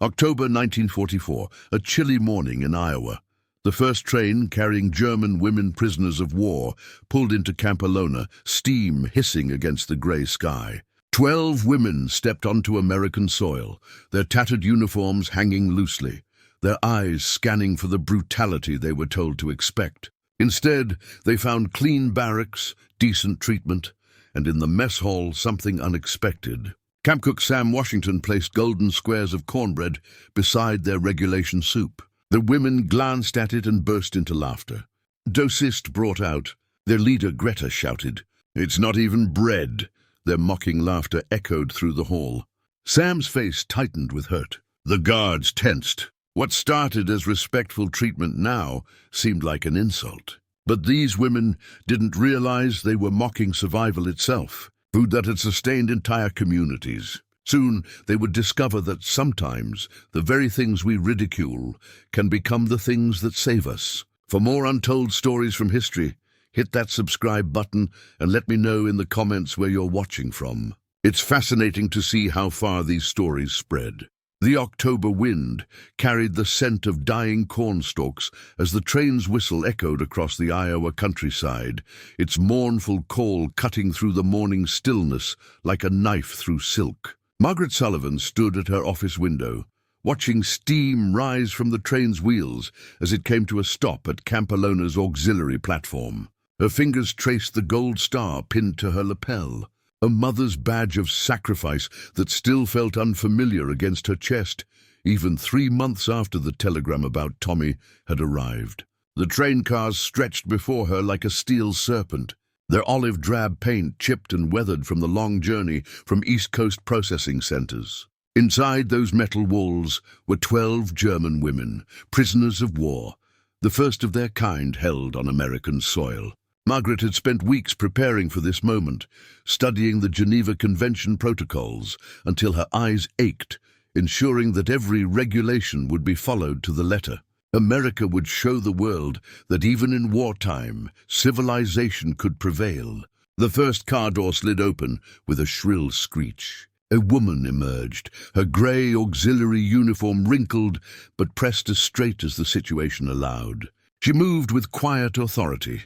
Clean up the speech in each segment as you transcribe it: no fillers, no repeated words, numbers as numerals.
October 1944, a chilly morning in Iowa. The first train carrying German women prisoners of war pulled into Camp Alona, steam hissing against the grey sky. 12 women stepped onto American soil, their tattered uniforms hanging loosely, their eyes scanning for the brutality they were told to expect. Instead, they found clean barracks, decent treatment, and in the mess hall something unexpected. Camp cook Sam Washington placed golden squares of cornbread beside their regulation soup. The women glanced at it and burst into laughter. Dosist brought out. Their leader Greta shouted, "It's not even bread." Their mocking laughter echoed through the hall. Sam's face tightened with hurt. The guards tensed. What started as respectful treatment now seemed like an insult. But these women didn't realize they were mocking survival itself, food that had sustained entire communities. Soon they would discover that sometimes the very things we ridicule can become the things that save us. For more untold stories from history, hit that subscribe button and let me know in the comments where you're watching from. It's fascinating to see how far these stories spread. The October wind carried the scent of dying corn stalks as the train's whistle echoed across the Iowa countryside, its mournful call cutting through the morning stillness like a knife through silk. Margaret Sullivan stood at her office window, watching steam rise from the train's wheels as it came to a stop at Camp Alona's auxiliary platform. Her fingers traced the gold star pinned to her lapel, a mother's badge of sacrifice that still felt unfamiliar against her chest, even 3 months after the telegram about Tommy had arrived. The train cars stretched before her like a steel serpent, their olive drab paint chipped and weathered from the long journey from East Coast processing centers. Inside those metal walls were 12 German women, prisoners of war, the first of their kind held on American soil. Margaret had spent weeks preparing for this moment, studying the Geneva Convention protocols until her eyes ached, ensuring that every regulation would be followed to the letter. America would show the world that even in wartime, civilization could prevail. The first car door slid open with a shrill screech. A woman emerged, her grey auxiliary uniform wrinkled but pressed as straight as the situation allowed. She moved with quiet authority,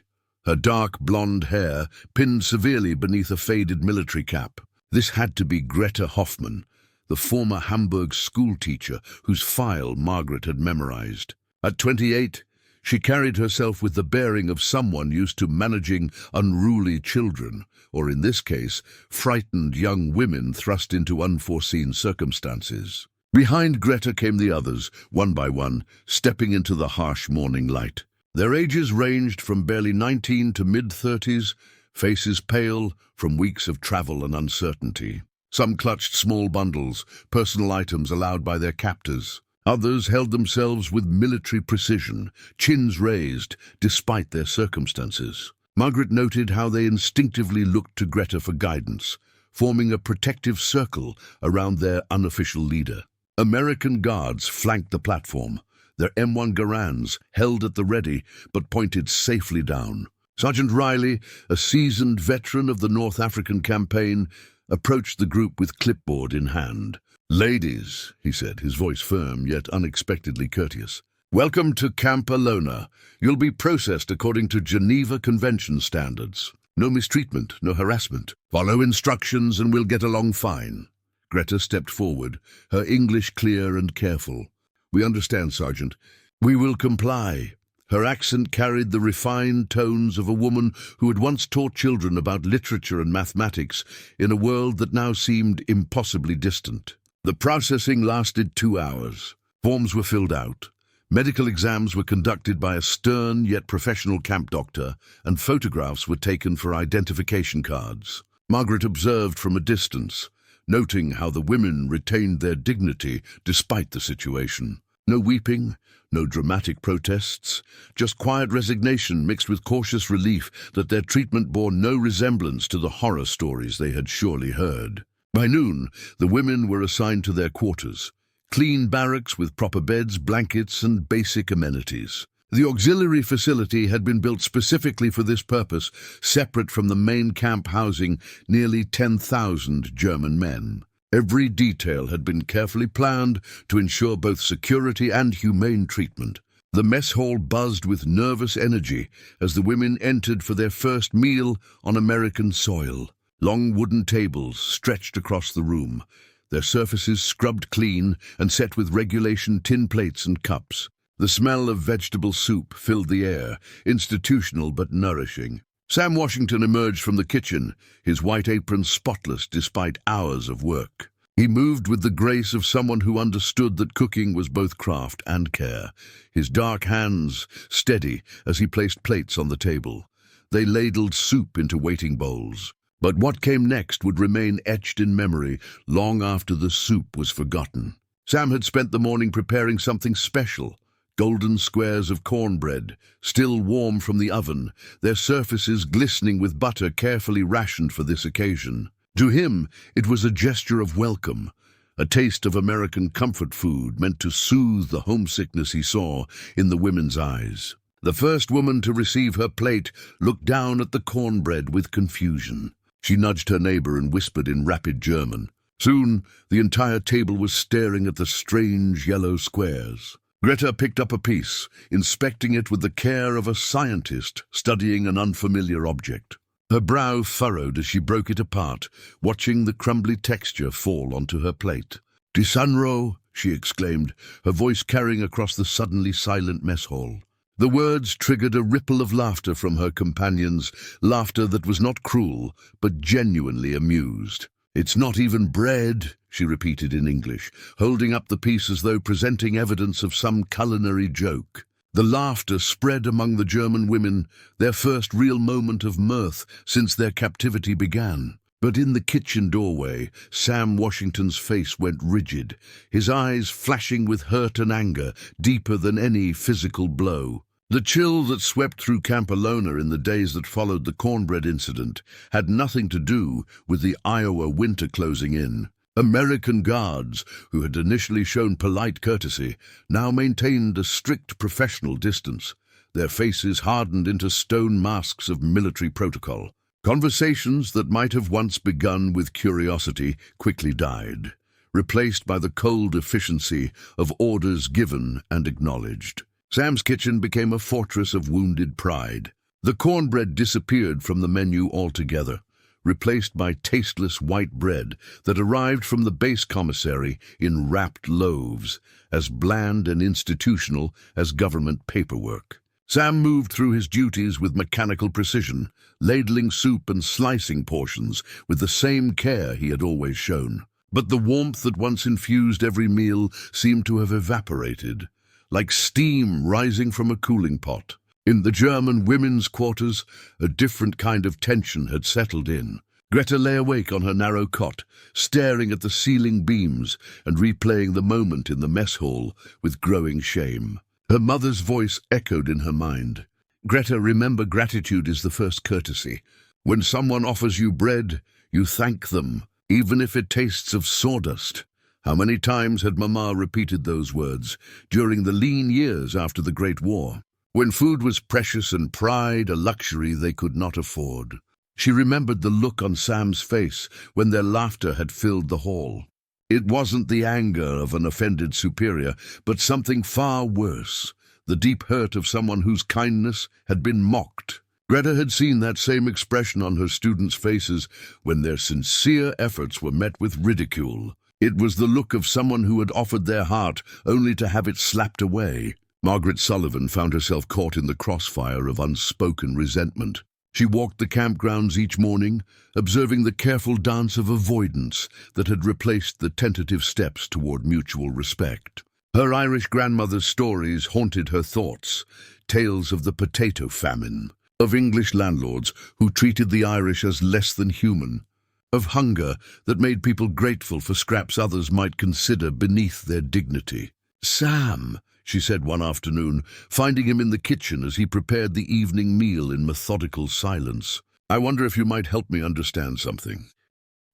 her dark blonde hair pinned severely beneath a faded military cap. This had to be Greta Hoffman, the former Hamburg schoolteacher whose file Margaret had memorized. At 28, she carried herself with the bearing of someone used to managing unruly children, or in this case, frightened young women thrust into unforeseen circumstances. Behind Greta came the others, one by one, stepping into the harsh morning light. Their ages ranged from barely 19 to mid-30s, faces pale from weeks of travel and uncertainty. Some clutched small bundles, personal items allowed by their captors. Others held themselves with military precision, chins raised, despite their circumstances. Margaret noted how they instinctively looked to Greta for guidance, forming a protective circle around their unofficial leader. American guards flanked the platform, their M1 Garands held at the ready but pointed safely down. Sergeant Riley, a seasoned veteran of the North African campaign, approached the group with clipboard in hand. "Ladies," he said, his voice firm yet unexpectedly courteous, "welcome to Camp Alona. You'll be processed according to Geneva Convention standards. No mistreatment, no harassment. Follow instructions and we'll get along fine." Greta stepped forward, her English clear and careful. "We understand, Sergeant. We will comply." Her accent carried the refined tones of a woman who had once taught children about literature and mathematics in a world that now seemed impossibly distant. The processing lasted 2 hours. Forms were filled out. Medical exams were conducted by a stern yet professional camp doctor, and photographs were taken for identification cards. Margaret observed from a distance, noting how the women retained their dignity despite the situation. No weeping, no dramatic protests, just quiet resignation mixed with cautious relief that their treatment bore no resemblance to the horror stories they had surely heard. By noon, the women were assigned to their quarters, clean barracks with proper beds, blankets, and basic amenities. The auxiliary facility had been built specifically for this purpose, separate from the main camp housing nearly 10,000 German men. Every detail had been carefully planned to ensure both security and humane treatment. The mess hall buzzed with nervous energy as the women entered for their first meal on American soil. Long wooden tables stretched across the room, their surfaces scrubbed clean and set with regulation tin plates and cups. The smell of vegetable soup filled the air, institutional but nourishing. Sam Washington emerged from the kitchen, his white apron spotless despite hours of work. He moved with the grace of someone who understood that cooking was both craft and care, his dark hands steady as he placed plates on the table. They ladled soup into waiting bowls. But what came next would remain etched in memory long after the soup was forgotten. Sam had spent the morning preparing something special. Golden squares of cornbread, still warm from the oven, their surfaces glistening with butter carefully rationed for this occasion. To him, it was a gesture of welcome, a taste of American comfort food meant to soothe the homesickness he saw in the women's eyes. The first woman to receive her plate looked down at the cornbread with confusion. She nudged her neighbor and whispered in rapid German. Soon, the entire table was staring at the strange yellow squares. Greta picked up a piece, inspecting it with the care of a scientist studying an unfamiliar object. Her brow furrowed as she broke it apart, watching the crumbly texture fall onto her plate. "Disanro," she exclaimed, her voice carrying across the suddenly silent mess hall. The words triggered a ripple of laughter from her companions, laughter that was not cruel, but genuinely amused. "It's not even bread," she repeated in English, holding up the piece as though presenting evidence of some culinary joke. The laughter spread among the German women, their first real moment of mirth since their captivity began. But in the kitchen doorway, Sam Washington's face went rigid, his eyes flashing with hurt and anger, deeper than any physical blow. The chill that swept through Camp Alona in the days that followed the cornbread incident had nothing to do with the Iowa winter closing in. American guards, who had initially shown polite courtesy, now maintained a strict professional distance, their faces hardened into stone masks of military protocol. Conversations that might have once begun with curiosity quickly died, replaced by the cold efficiency of orders given and acknowledged. Sam's kitchen became a fortress of wounded pride. The cornbread disappeared from the menu altogether, replaced by tasteless white bread that arrived from the base commissary in wrapped loaves, as bland and institutional as government paperwork. Sam moved through his duties with mechanical precision, ladling soup and slicing portions with the same care he had always shown. But the warmth that once infused every meal seemed to have evaporated, like steam rising from a cooling pot. In the German women's quarters, a different kind of tension had settled in. Greta lay awake on her narrow cot, staring at the ceiling beams and replaying the moment in the mess hall with growing shame. Her mother's voice echoed in her mind. "Greta, remember, gratitude is the first courtesy. When someone offers you bread, you thank them, even if it tastes of sawdust." How many times had Mama repeated those words during the lean years after the Great War, when food was precious and pride a luxury they could not afford? She remembered the look on Sam's face when their laughter had filled the hall. It wasn't the anger of an offended superior, but something far worse, the deep hurt of someone whose kindness had been mocked. Greta had seen that same expression on her students' faces when their sincere efforts were met with ridicule. It was the look of someone who had offered their heart only to have it slapped away. Margaret Sullivan found herself caught in the crossfire of unspoken resentment. She walked the campgrounds each morning, observing the careful dance of avoidance that had replaced the tentative steps toward mutual respect. Her Irish grandmother's stories haunted her thoughts, tales of the potato famine, of English landlords who treated the Irish as less than human, of hunger that made people grateful for scraps others might consider beneath their dignity. "Sam," she said one afternoon, finding him in the kitchen as he prepared the evening meal in methodical silence, "I wonder if you might help me understand something."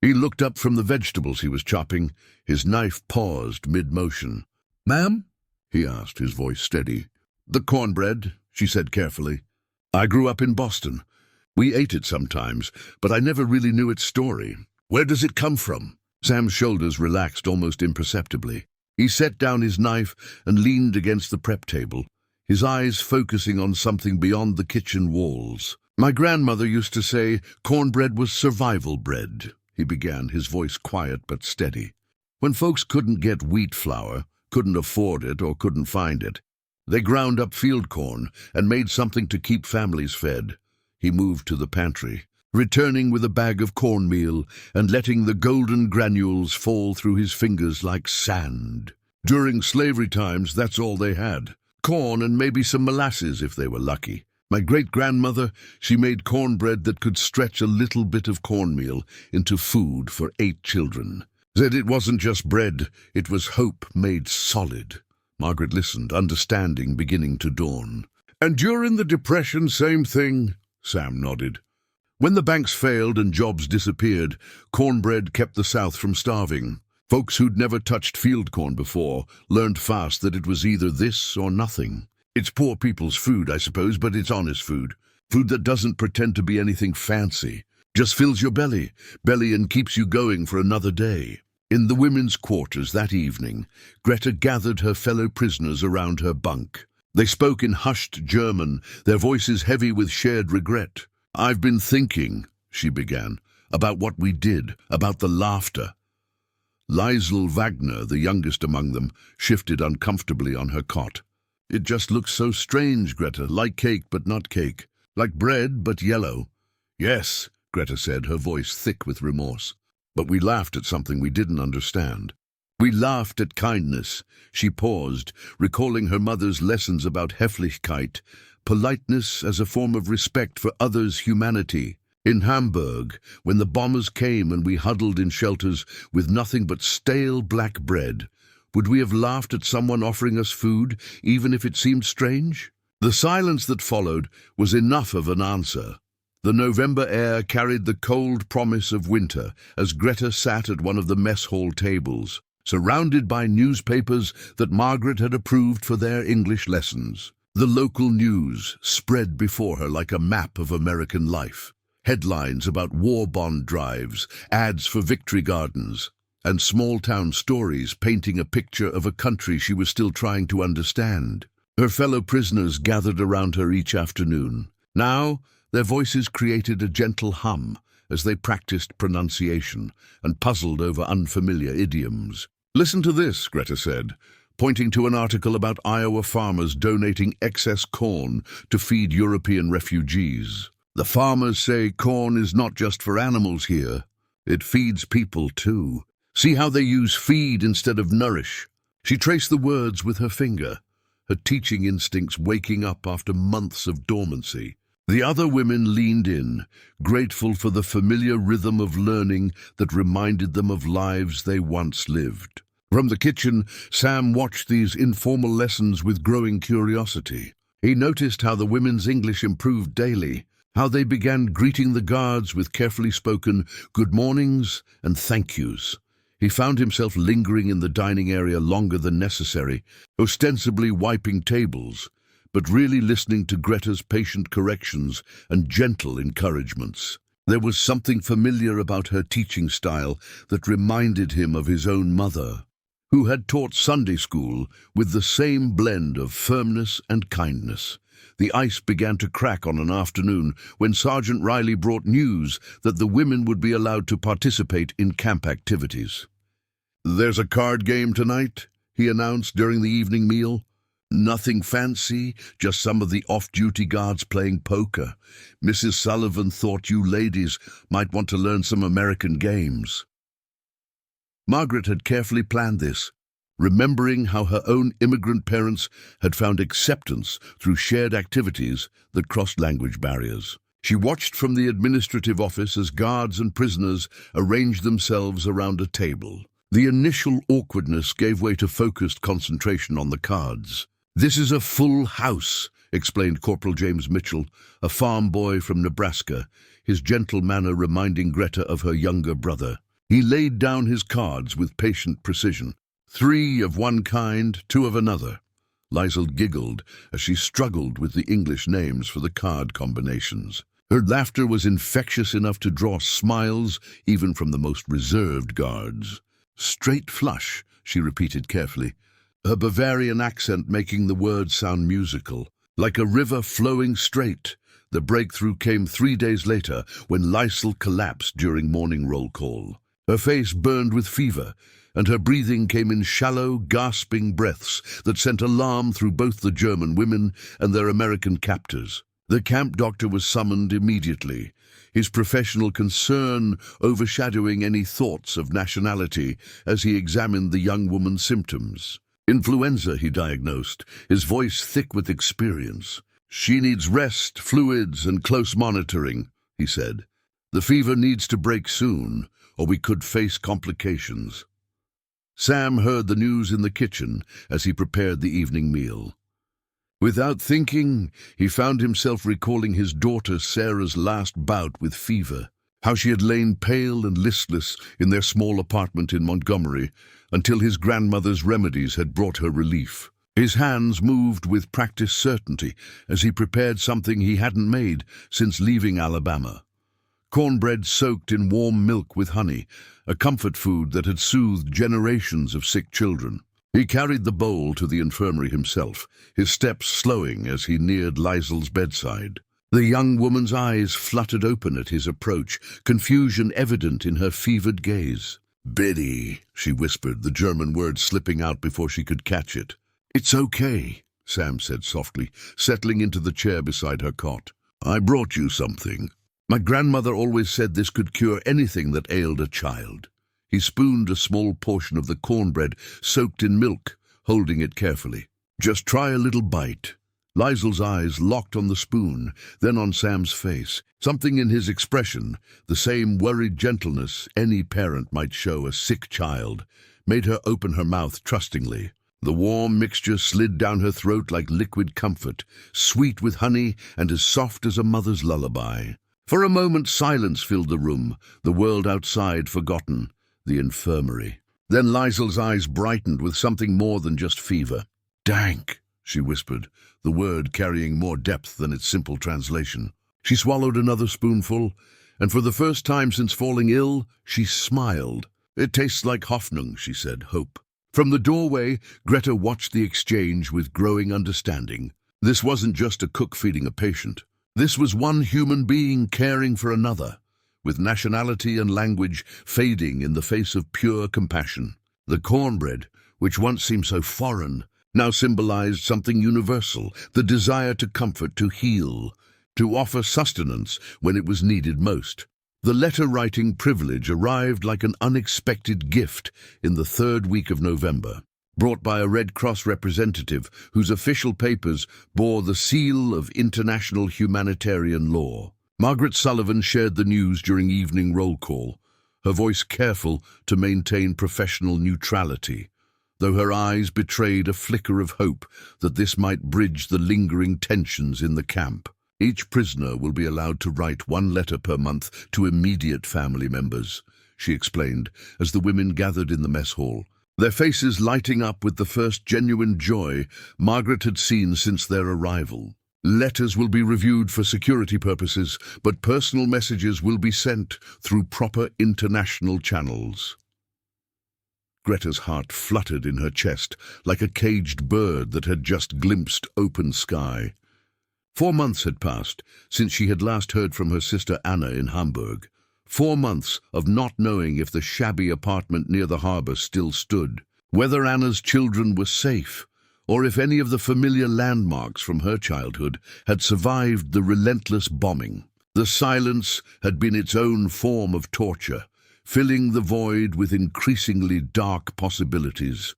He looked up from the vegetables he was chopping, his knife paused mid-motion. "Ma'am?" he asked, his voice steady. "The cornbread," she said carefully. "I grew up in Boston. We ate it sometimes, but I never really knew its story. Where does it come from?" Sam's shoulders relaxed almost imperceptibly. He set down his knife and leaned against the prep table, his eyes focusing on something beyond the kitchen walls. "My grandmother used to say cornbread was survival bread," he began, his voice quiet but steady. "When folks couldn't get wheat flour, couldn't afford it or couldn't find it, they ground up field corn and made something to keep families fed." He moved to the pantry, returning with a bag of cornmeal and letting the golden granules fall through his fingers like sand. "During slavery times, that's all they had. Corn and maybe some molasses if they were lucky. My great-grandmother, she made cornbread that could stretch a little bit of cornmeal into food for 8 children. Said it wasn't just bread, it was hope made solid." Margaret listened, understanding beginning to dawn. "And during the Depression, same thing," Sam nodded. "When the banks failed and jobs disappeared, cornbread kept the South from starving. Folks who'd never touched field corn before learned fast that it was either this or nothing. It's poor people's food, I suppose, but it's honest food. Food that doesn't pretend to be anything fancy. Just fills your belly and keeps you going for another day." In the women's quarters that evening, Greta gathered her fellow prisoners around her bunk. They spoke in hushed German, their voices heavy with shared regret. "I've been thinking," she began, "about what we did, about the laughter." Liesl Wagner, the youngest among them, shifted uncomfortably on her cot. "It just looks so strange, Greta, like cake but not cake, like bread but yellow." "Yes," Greta said, her voice thick with remorse. "But we laughed at something we didn't understand. We laughed at kindness." She paused, recalling her mother's lessons about Höflichkeit, politeness as a form of respect for others' humanity. In Hamburg, when the bombers came and we huddled in shelters with nothing but stale black bread, would we have laughed at someone offering us food, even if it seemed strange? The silence that followed was enough of an answer. The November air carried the cold promise of winter as Greta sat at one of the mess hall tables, surrounded by newspapers that Margaret had approved for their English lessons. The local news spread before her like a map of American life. Headlines about war bond drives, ads for victory gardens, and small-town stories painting a picture of a country she was still trying to understand. Her fellow prisoners gathered around her each afternoon. Now, their voices created a gentle hum as they practiced pronunciation and puzzled over unfamiliar idioms. "Listen to this," Greta said, pointing to an article about Iowa farmers donating excess corn to feed European refugees. "The farmers say corn is not just for animals here. It feeds people too. See how they use feed instead of nourish." She traced the words with her finger, her teaching instincts waking up after months of dormancy. The other women leaned in, grateful for the familiar rhythm of learning that reminded them of lives they once lived. From the kitchen, Sam watched these informal lessons with growing curiosity. He noticed how the women's English improved daily, how they began greeting the guards with carefully spoken good mornings and thank yous. He found himself lingering in the dining area longer than necessary, ostensibly wiping tables, but really listening to Greta's patient corrections and gentle encouragements. There was something familiar about her teaching style that reminded him of his own mother, who had taught Sunday school with the same blend of firmness and kindness. The ice began to crack on an afternoon when Sergeant Riley brought news that the women would be allowed to participate in camp activities. "There's a card game tonight," he announced during the evening meal. "Nothing fancy, just some of the off-duty guards playing poker. Mrs. Sullivan thought you ladies might want to learn some American games." Margaret had carefully planned this, remembering how her own immigrant parents had found acceptance through shared activities that crossed language barriers. She watched from the administrative office as guards and prisoners arranged themselves around a table. The initial awkwardness gave way to focused concentration on the cards. "This is a full house," explained Corporal James Mitchell, a farm boy from Nebraska, his gentle manner reminding Greta of her younger brother. He laid down his cards with patient precision. 3 of one kind, 2 of another. Liesl giggled as she struggled with the English names for the card combinations. Her laughter was infectious enough to draw smiles even from the most reserved guards. "Straight flush," she repeated carefully, her Bavarian accent making the words sound musical. Like a river flowing straight. The breakthrough came 3 days later when Lysel collapsed during morning roll call. Her face burned with fever, and her breathing came in shallow, gasping breaths that sent alarm through both the German women and their American captors. The camp doctor was summoned immediately, his professional concern overshadowing any thoughts of nationality as he examined the young woman's symptoms. "Influenza," he diagnosed, his voice thick with experience. "She needs rest, fluids, and close monitoring," he said. "The fever needs to break soon, or we could face complications." Sam heard the news in the kitchen as he prepared the evening meal. Without thinking, he found himself recalling his daughter Sarah's last bout with fever, how she had lain pale and listless in their small apartment in Montgomery until his grandmother's remedies had brought her relief. His hands moved with practiced certainty as he prepared something he hadn't made since leaving Alabama. Cornbread soaked in warm milk with honey, a comfort food that had soothed generations of sick children. He carried the bowl to the infirmary himself, his steps slowing as he neared Lysel's bedside. The young woman's eyes fluttered open at his approach, confusion evident in her fevered gaze. "Biddy," she whispered, the German word slipping out before she could catch it. "It's okay," Sam said softly, settling into the chair beside her cot. "I brought you something. My grandmother always said this could cure anything that ailed a child." He spooned a small portion of the cornbread soaked in milk, holding it carefully. "Just try a little bite." Lysel's eyes locked on the spoon, then on Sam's face. Something in his expression, the same worried gentleness any parent might show a sick child, made her open her mouth trustingly. The warm mixture slid down her throat like liquid comfort, sweet with honey and as soft as a mother's lullaby. For a moment silence filled the room, the world outside forgotten, the infirmary. Then Lysel's eyes brightened with something more than just fever. "Dank," she whispered, the word carrying more depth than its simple translation. She swallowed another spoonful, and for the first time since falling ill, she smiled. "It tastes like Hoffnung," she said, hope. From the doorway, Greta watched the exchange with growing understanding. This wasn't just a cook feeding a patient. This was one human being caring for another, with nationality and language fading in the face of pure compassion. The cornbread, which once seemed so foreign, now symbolized something universal, the desire to comfort, to heal, to offer sustenance when it was needed most. The letter-writing privilege arrived like an unexpected gift in the 3rd week of November, brought by a Red Cross representative whose official papers bore the seal of international humanitarian law. Margaret Sullivan shared the news during evening roll call, her voice careful to maintain professional neutrality, though her eyes betrayed a flicker of hope that this might bridge the lingering tensions in the camp. "Each prisoner will be allowed to write 1 letter per month to immediate family members," she explained as the women gathered in the mess hall, their faces lighting up with the first genuine joy Margaret had seen since their arrival. "Letters will be reviewed for security purposes, but personal messages will be sent through proper international channels." Greta's heart fluttered in her chest like a caged bird that had just glimpsed open sky. 4 months had passed since she had last heard from her sister Anna in Hamburg. 4 months of not knowing if the shabby apartment near the harbor still stood, whether Anna's children were safe, or if any of the familiar landmarks from her childhood had survived the relentless bombing. The silence had been its own form of torture, filling the void with increasingly dark possibilities.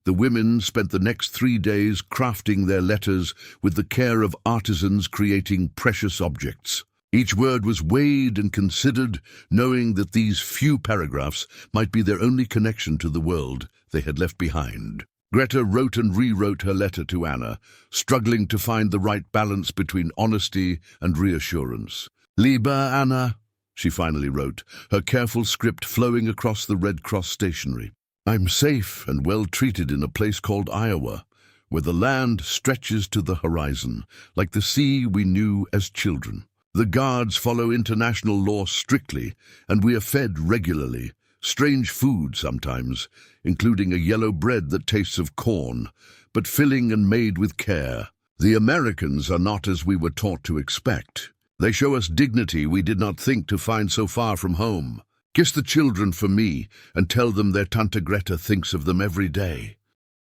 The women spent the next 3 days crafting their letters with the care of artisans creating precious objects. Each word was weighed and considered, knowing that these few paragraphs might be their only connection to the world they had left behind. Greta wrote and rewrote her letter to Anna, struggling to find the right balance between honesty and reassurance. "Liebe Anna," she finally wrote, her careful script flowing across the Red Cross stationery. "I'm safe and well treated in a place called Iowa, where the land stretches to the horizon, like the sea we knew as children. The guards follow international law strictly, and we are fed regularly. Strange food sometimes, including a yellow bread that tastes of corn, but filling and made with care. The Americans are not as we were taught to expect. They show us dignity we did not think to find so far from home. Kiss the children for me, and tell them their Tante Greta thinks of them every day.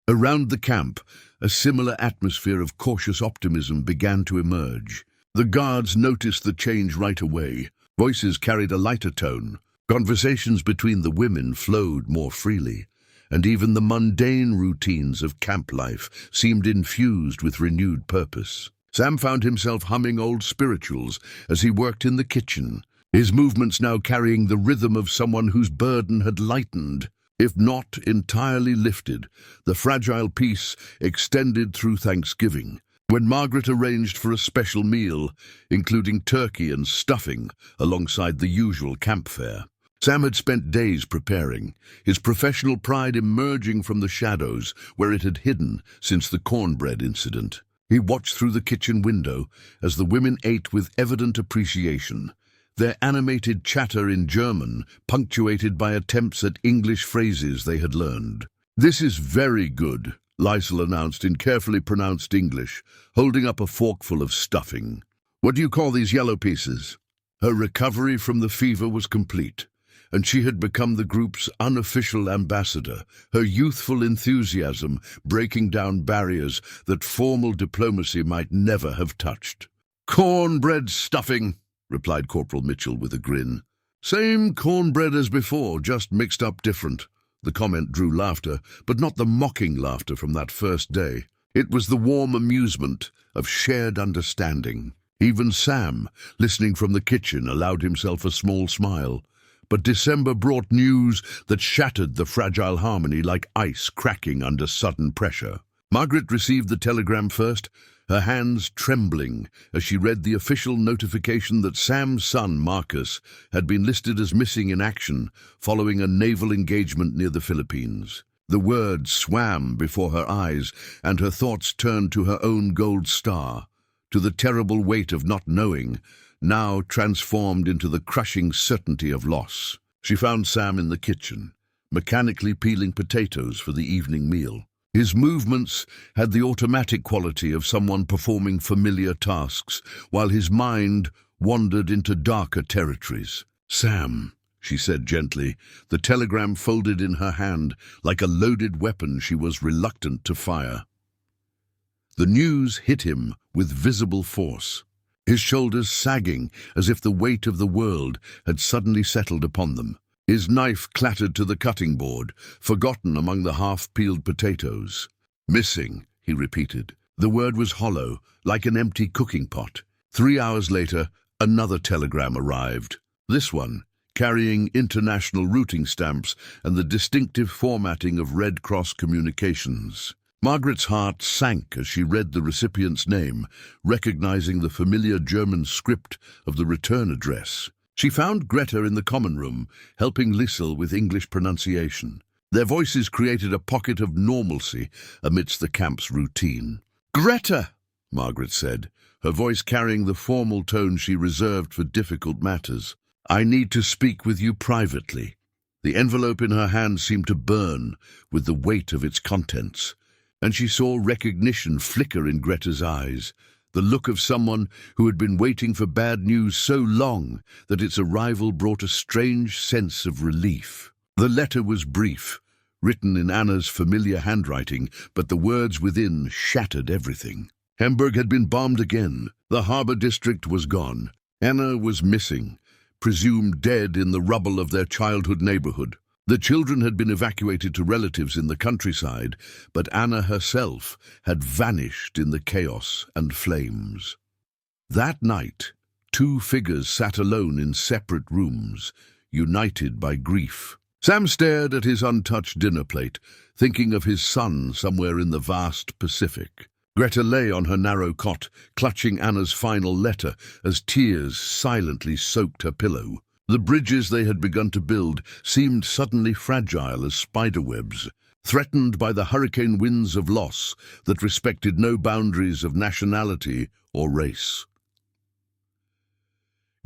Around the camp, a similar atmosphere of cautious optimism began to emerge. The guards noticed the change right away. Voices carried a lighter tone. Conversations between the women flowed more freely, and even the mundane routines of camp life seemed infused with renewed purpose. Sam found himself humming old spirituals as he worked in the kitchen, his movements now carrying the rhythm of someone whose burden had lightened. If not entirely lifted, the fragile peace extended through Thanksgiving, when Margaret arranged for a special meal, including turkey and stuffing, alongside the usual camp fare. Sam had spent days preparing, his professional pride emerging from the shadows where it had hidden since the cornbread incident. He watched through the kitchen window as the women ate with evident appreciation, their animated chatter in German punctuated by attempts at English phrases they had learned. "This is very good," Liesel announced in carefully pronounced English, holding up a forkful of stuffing. "What do you call these yellow pieces?" Her recovery from the fever was complete, and she had become the group's unofficial ambassador, her youthful enthusiasm breaking down barriers that formal diplomacy might never have touched. "Cornbread stuffing," replied Corporal Mitchell with a grin. "Same cornbread as before, just mixed up different." The comment drew laughter, but not the mocking laughter from that first day. It was the warm amusement of shared understanding. Even Sam, listening from the kitchen, allowed himself a small smile. But December brought news that shattered the fragile harmony like ice cracking under sudden pressure. Margaret received the telegram first, her hands trembling as she read the official notification that Sam's son, Marcus, had been listed as missing in action following a naval engagement near the Philippines. The words swam before her eyes, and her thoughts turned to her own gold star, to the terrible weight of not knowing, now transformed into the crushing certainty of loss. She found Sam in the kitchen, mechanically peeling potatoes for the evening meal. His movements had the automatic quality of someone performing familiar tasks, while his mind wandered into darker territories. "Sam," she said gently, the telegram folded in her hand like a loaded weapon she was reluctant to fire. The news hit him with visible force, his shoulders sagging as if the weight of the world had suddenly settled upon them. His knife clattered to the cutting board, forgotten among the half-peeled potatoes. "Missing," he repeated. The word was hollow, like an empty cooking pot. 3 hours later, another telegram arrived. This one, carrying international routing stamps and the distinctive formatting of Red Cross communications. Margaret's heart sank as she read the recipient's name, recognizing the familiar German script of the return address. She found Greta in the common room, helping Liesel with English pronunciation. Their voices created a pocket of normalcy amidst the camp's routine. "Greta," Margaret said, her voice carrying the formal tone she reserved for difficult matters. "I need to speak with you privately." The envelope in her hand seemed to burn with the weight of its contents, and she saw recognition flicker in Greta's eyes, the look of someone who had been waiting for bad news so long that its arrival brought a strange sense of relief. The letter was brief, written in Anna's familiar handwriting, but the words within shattered everything. Hamburg had been bombed again. The harbor district was gone. Anna was missing, presumed dead in the rubble of their childhood neighborhood. The children had been evacuated to relatives in the countryside, but Anna herself had vanished in the chaos and flames. That night, two figures sat alone in separate rooms, united by grief. Sam stared at his untouched dinner plate, thinking of his son somewhere in the vast Pacific. Greta lay on her narrow cot, clutching Anna's final letter as tears silently soaked her pillow. The bridges they had begun to build seemed suddenly fragile as spiderwebs, threatened by the hurricane winds of loss that respected no boundaries of nationality or race.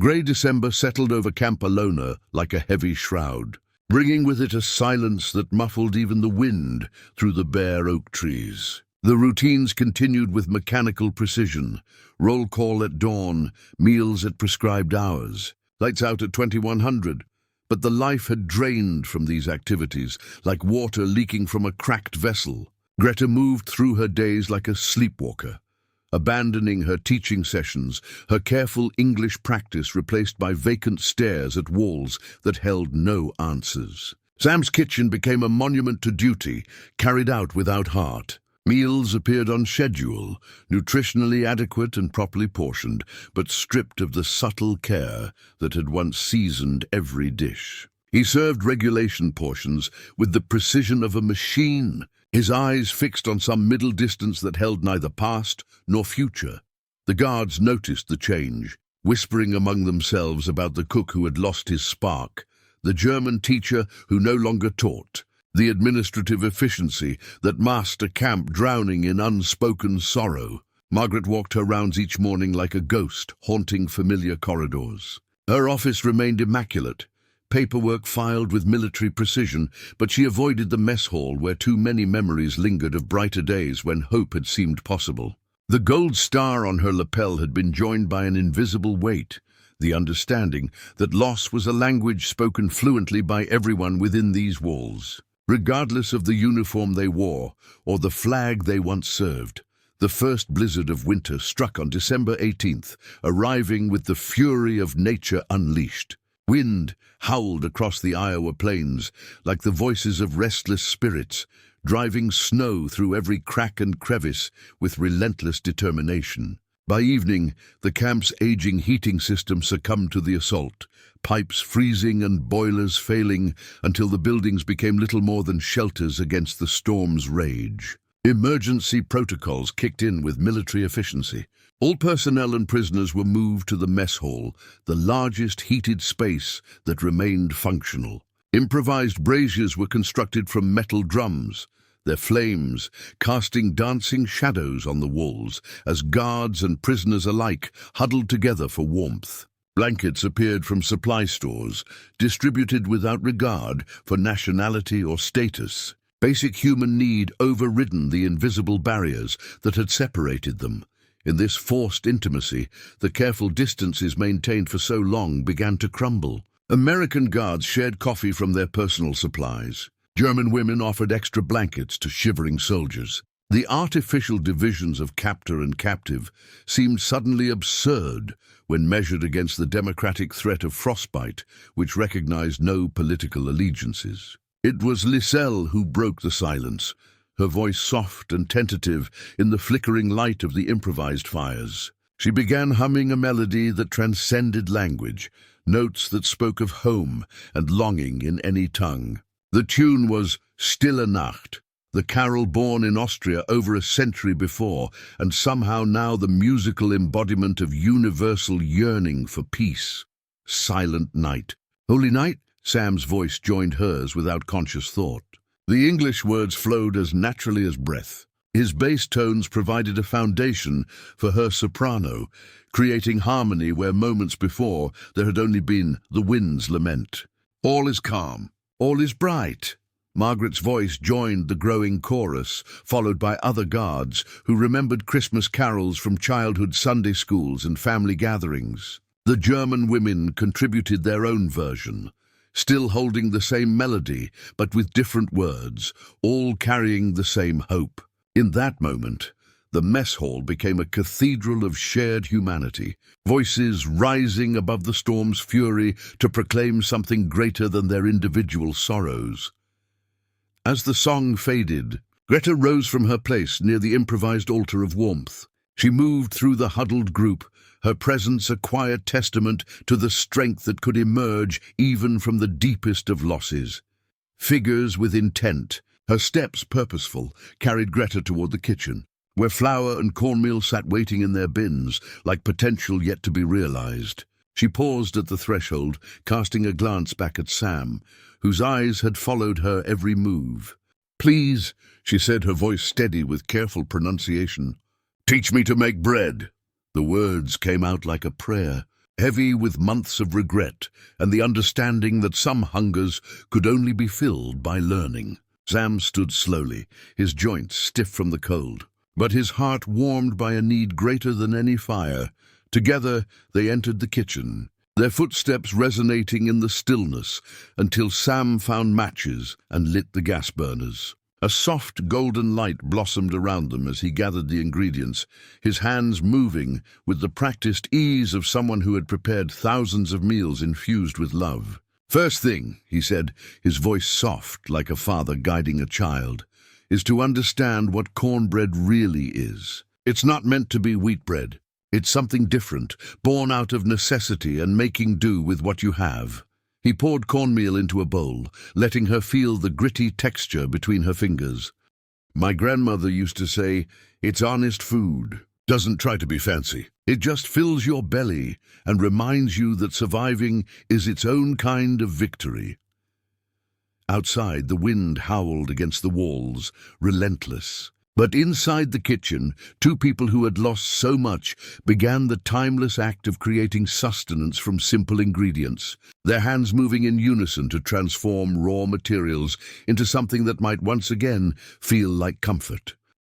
Grey December settled over Campalona like a heavy shroud, bringing with it a silence that muffled even the wind through the bare oak trees. The routines continued with mechanical precision: roll call at dawn, meals at prescribed hours, lights out at 2100. But the life had drained from these activities, like water leaking from a cracked vessel. Greta moved through her days like a sleepwalker, abandoning her teaching sessions, her careful English practice replaced by vacant stares at walls that held no answers. Sam's kitchen became a monument to duty, carried out without heart. Meals appeared on schedule, nutritionally adequate and properly portioned, but stripped of the subtle care that had once seasoned every dish. He served regulation portions with the precision of a machine, his eyes fixed on some middle distance that held neither past nor future. The guards noticed the change, whispering among themselves about the cook who had lost his spark, the German teacher who no longer taught, the administrative efficiency that masked a camp drowning in unspoken sorrow. Margaret walked her rounds each morning like a ghost, haunting familiar corridors. Her office remained immaculate, paperwork filed with military precision, but she avoided the mess hall where too many memories lingered of brighter days when hope had seemed possible. The gold star on her lapel had been joined by an invisible weight, the understanding that loss was a language spoken fluently by everyone within these walls. Regardless of the uniform they wore or the flag they once served, the first blizzard of winter struck on December 18th, arriving with the fury of nature unleashed. Wind howled across the Iowa plains like the voices of restless spirits, driving snow through every crack and crevice with relentless determination. By evening, the camp's aging heating system succumbed to the assault, pipes freezing and boilers failing until the buildings became little more than shelters against the storm's rage. Emergency protocols kicked in with military efficiency. All personnel and prisoners were moved to the mess hall, the largest heated space that remained functional. Improvised braziers were constructed from metal drums, their flames casting dancing shadows on the walls as guards and prisoners alike huddled together for warmth. Blankets appeared from supply stores, distributed without regard for nationality or status. Basic human need overridden the invisible barriers that had separated them. In this forced intimacy, the careful distances maintained for so long began to crumble. American guards shared coffee from their personal supplies. German women offered extra blankets to shivering soldiers. The artificial divisions of captor and captive seemed suddenly absurd when measured against the democratic threat of frostbite, which recognized no political allegiances. It was Liselle who broke the silence, her voice soft and tentative in the flickering light of the improvised fires. She began humming a melody that transcended language, notes that spoke of home and longing in any tongue. The tune was Stille Nacht, the carol born in Austria over a century before, and somehow now the musical embodiment of universal yearning for peace. Silent night. Holy night? Sam's voice joined hers without conscious thought. The English words flowed as naturally as breath. His bass tones provided a foundation for her soprano, creating harmony where moments before there had only been the wind's lament. All is calm. All is bright. Margaret's voice joined the growing chorus, followed by other guards who remembered Christmas carols from childhood Sunday schools and family gatherings. The German women contributed their own version, still holding the same melody, but with different words, all carrying the same hope. In that moment, the mess hall became a cathedral of shared humanity, voices rising above the storm's fury to proclaim something greater than their individual sorrows. As the song faded, Greta rose from her place near the improvised altar of warmth. She moved through the huddled group, her presence a quiet testament to the strength that could emerge even from the deepest of losses. Figures with intent, her steps purposeful, carried Greta toward the kitchen, where flour and cornmeal sat waiting in their bins, like potential yet to be realized. She paused at the threshold, casting a glance back at Sam, whose eyes had followed her every move. "Please," she said, her voice steady with careful pronunciation, "teach me to make bread." The words came out like a prayer, heavy with months of regret and the understanding that some hungers could only be filled by learning. Sam stood slowly, his joints stiff from the cold, but his heart warmed by a need greater than any fire. Together they entered the kitchen, their footsteps resonating in the stillness until Sam found matches and lit the gas burners. A soft golden light blossomed around them as he gathered the ingredients, his hands moving with the practiced ease of someone who had prepared thousands of meals infused with love. "First thing," he said, his voice soft like a father guiding a child, "is to understand what cornbread really is. It's not meant to be wheat bread. It's something different, born out of necessity and making do with what you have." He poured cornmeal into a bowl, letting her feel the gritty texture between her fingers. "My grandmother used to say, it's honest food. Doesn't try to be fancy. It just fills your belly and reminds you that surviving is its own kind of victory." Outside, the wind howled against the walls, relentless. But inside the kitchen, two people who had lost so much began the timeless act of creating sustenance from simple ingredients, their hands moving in unison to transform raw materials into something that might once again feel like comfort.